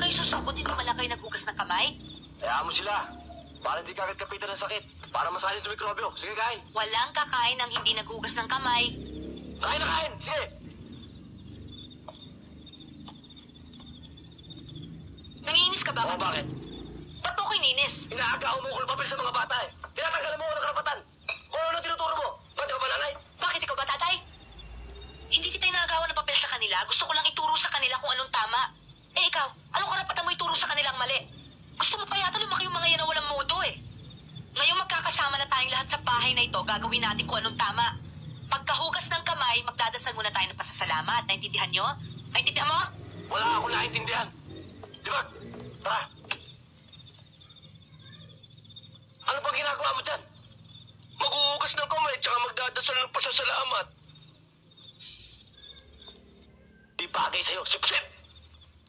kayo susugod, hindi pala kayo naghugas ng kamay? Hayaan mo sila. Para hindi kagad kapitan ng sakit. Para masalin sa mikrobyo. Sige, kain. Walang kakain ng hindi naghugas ng kamay. Kain na kain! Sige! Nangiinis ka ba? Oo, bakit? Ba't mo ko ininis? Inaagaw mo kung papel sa mga bata eh. Tinatanggalan mo ako ng karapatan. Kung ano tinuturo mo. Ba't ka ba nanay? Bakit ikaw ba, tatay? Hindi kita inaagawan ng papel sa kanila. Gusto ko lang ituro sa kanila kung anong tama. Eh ikaw, anong karapatan mo ituro sa kanilang mali? Gusto mo pa yata lumaki yung mga yan na walang modo eh. Ngayong magkakasama na tayong lahat sa bahay na ito, gagawin natin kung anong tama. Pagkahugas ng kamay, magdadasal muna tayo ng pasasalamat. Naintindihan nyo? Naintindihan mo? Wala akong naintindihan. Di ba? Tara. Ano pa ginagawa mo dyan? Maghuhugas ng kamay tsaka magdadasal ng pasasalamat. Di bagay sa'yo, sip-sip!